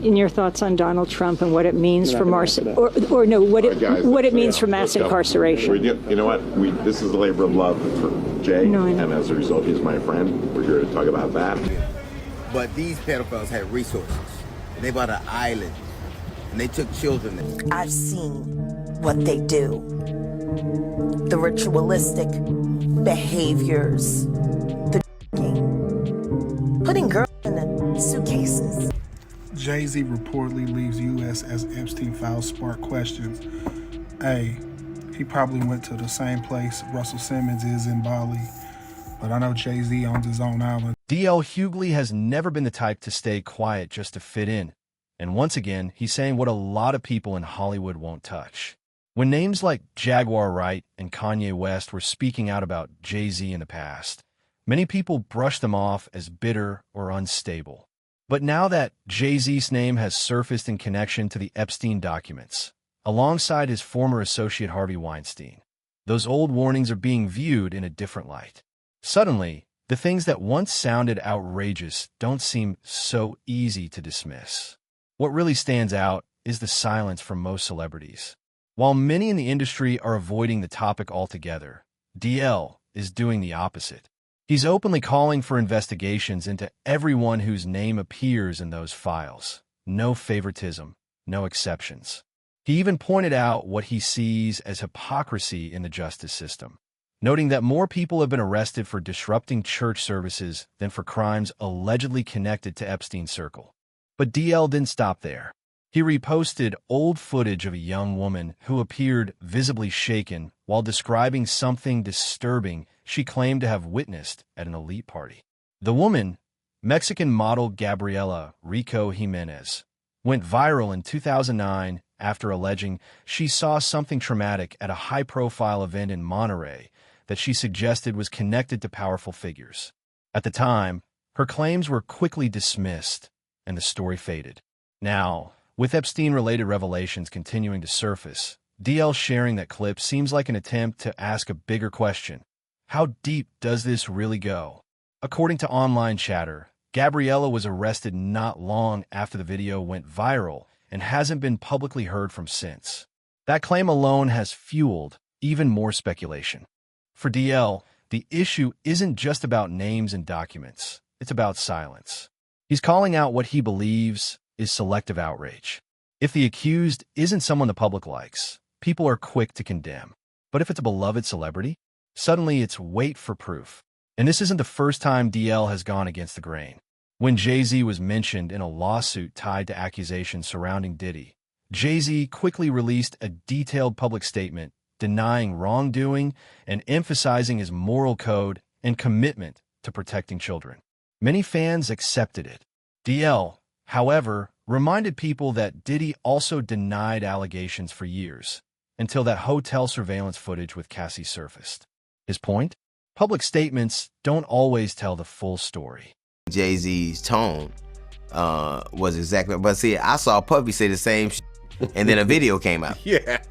in your thoughts on Donald Trump and what it means for mass what it means for mass incarceration. You know what? This is a labor of love for Jay, and as a result, he's my friend. We're here to talk about that. But these pedophiles had resources. They bought an island, and they took children there. I've seen what they do. The ritualistic behaviors, the putting girls in the suitcases. Jay-Z reportedly leaves U.S. as Epstein files spark questions. Hey, he probably went to the same place Russell Simmons is in Bali, but I know Jay-Z owns his own island. DL Hughley has never been the type to stay quiet just to fit in. And once again, he's saying what a lot of people in Hollywood won't touch. When names like Jaguar Wright and Kanye West were speaking out about Jay-Z in the past, many people brushed them off as bitter or unstable. But now that Jay-Z's name has surfaced in connection to the Epstein documents, alongside his former associate Harvey Weinstein, those old warnings are being viewed in a different light. Suddenly, the things that once sounded outrageous don't seem so easy to dismiss. What really stands out is the silence from most celebrities. While many in the industry are avoiding the topic altogether, DL is doing the opposite. He's openly calling for investigations into everyone whose name appears in those files. No favoritism, no exceptions. He even pointed out what he sees as hypocrisy in the justice system, noting that more people have been arrested for disrupting church services than for crimes allegedly connected to Epstein's circle. But DL didn't stop there. He reposted old footage of a young woman who appeared visibly shaken while describing something disturbing she claimed to have witnessed at an elite party. The woman, Mexican model Gabriela Rico Jimenez, went viral in 2009 after alleging she saw something traumatic at a high-profile event in Monterey that she suggested was connected to powerful figures. At the time, her claims were quickly dismissed, and the story faded. Now, with Epstein-related revelations continuing to surface, DL sharing that clip seems like an attempt to ask a bigger question. How deep does this really go? According to online chatter, Gabriela was arrested not long after the video went viral and hasn't been publicly heard from since. That claim alone has fueled even more speculation. For DL, the issue isn't just about names and documents. It's about silence. He's calling out what he believes is selective outrage. If the accused isn't someone the public likes, people are quick to condemn. But if it's a beloved celebrity, suddenly it's wait for proof. And this isn't the first time DL has gone against the grain. When Jay-Z was mentioned in a lawsuit tied to accusations surrounding Diddy, Jay-Z quickly released a detailed public statement denying wrongdoing and emphasizing his moral code and commitment to protecting children. Many fans accepted it. DL, however, reminded people that Diddy also denied allegations for years, until that hotel surveillance footage with Cassie surfaced. His point? Public statements don't always tell the full story. Jay-Z's tone was exactly, but see, I saw Puffy say the same and then a video came out. Yeah.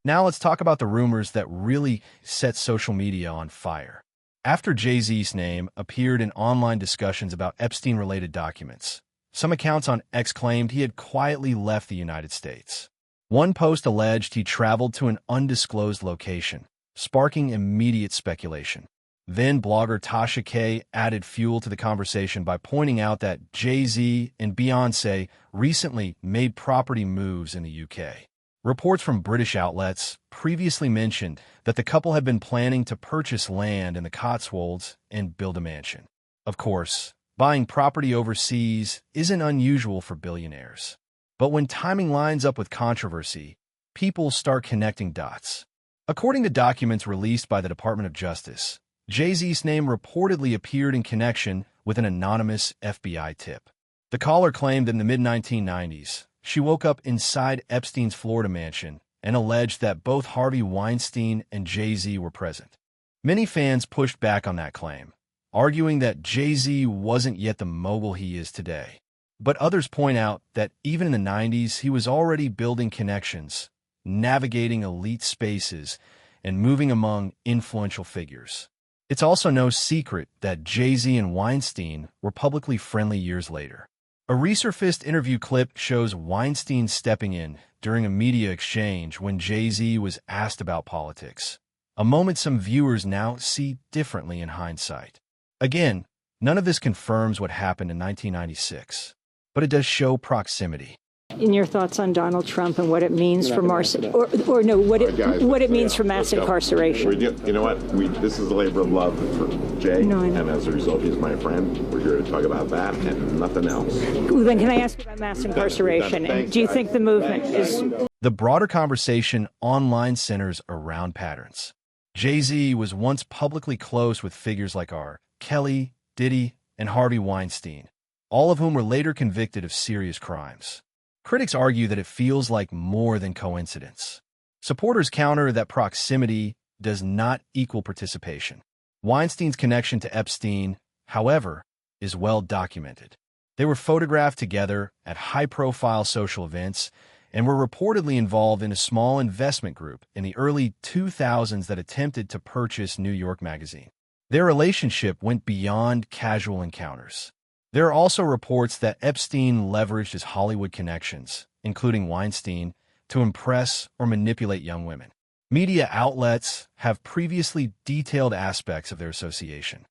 Now let's talk about the rumors that really set social media on fire. After Jay-Z's name appeared in online discussions about Epstein-related documents, some accounts on X claimed he had quietly left the United States. One post alleged he traveled to an undisclosed location, sparking immediate speculation. Then blogger Tasha K added fuel to the conversation by pointing out that Jay-Z and Beyoncé recently made property moves in the UK. Reports from British outlets previously mentioned that the couple had been planning to purchase land in the Cotswolds and build a mansion. Of course, buying property overseas isn't unusual for billionaires. But when timing lines up with controversy, people start connecting dots. According to documents released by the Department of Justice, Jay-Z's name reportedly appeared in connection with an anonymous FBI tip. The caller claimed in the mid-1990s she woke up inside Epstein's Florida mansion and alleged that both Harvey Weinstein and Jay-Z were present. Many fans pushed back on that claim, arguing that Jay-Z wasn't yet the mogul he is today. But others point out that even in the 90s, he was already building connections, navigating elite spaces, and moving among influential figures. It's also no secret that Jay-Z and Weinstein were publicly friendly years later. A resurfaced interview clip shows Weinstein stepping in during a media exchange when Jay-Z was asked about politics, a moment some viewers now see differently in hindsight. Again, none of this confirms what happened in 1996, but it does show proximity. In your thoughts on Donald Trump and what it means for what it means for mass incarceration. You know what? This is a labor of love for Jay, and as a result, he's my friend. We're here to talk about that and nothing else. Well, then can I ask you about mass incarceration? And do you think the movement is... The broader conversation online centers around patterns. Jay-Z was once publicly close with figures like R. Kelly, Diddy, and Harvey Weinstein, all of whom were later convicted of serious crimes. Critics argue that it feels like more than coincidence. Supporters counter that proximity does not equal participation. Weinstein's connection to Epstein, however, is well documented. They were photographed together at high-profile social events and were reportedly involved in a small investment group in the early 2000s that attempted to purchase New York Magazine. Their relationship went beyond casual encounters. There are also reports that Epstein leveraged his Hollywood connections, including Weinstein, to impress or manipulate young women. Media outlets have previously detailed aspects of their association.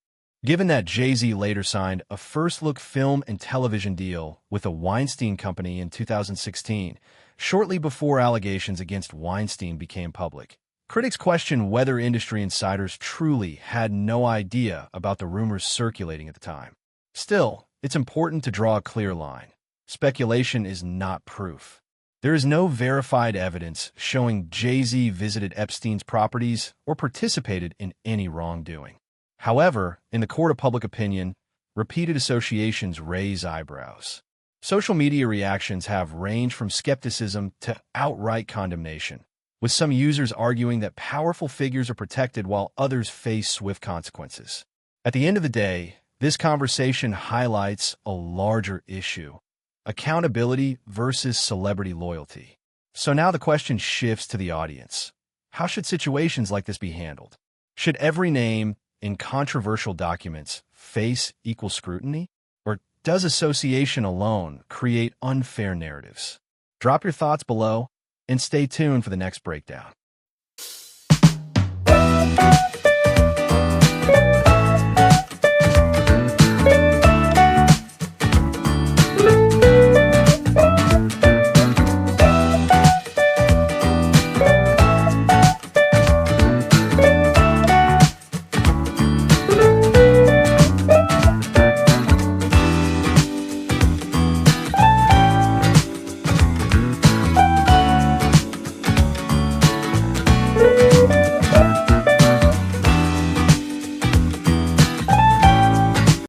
Given that Jay-Z later signed a first-look film and television deal with a Weinstein company in 2016, shortly before allegations against Weinstein became public, critics question whether industry insiders truly had no idea about the rumors circulating at the time. Still, it's important to draw a clear line. Speculation is not proof. There is no verified evidence showing Jay-Z visited Epstein's properties or participated in any wrongdoing. However, in the court of public opinion, repeated associations raise eyebrows. Social media reactions have ranged from skepticism to outright condemnation, with some users arguing that powerful figures are protected while others face swift consequences. At the end of the day, this conversation highlights a larger issue: accountability versus celebrity loyalty. So now the question shifts to the audience. How should situations like this be handled? Should every name in controversial documents face equal scrutiny? Or does association alone create unfair narratives? Drop your thoughts below and stay tuned for the next breakdown.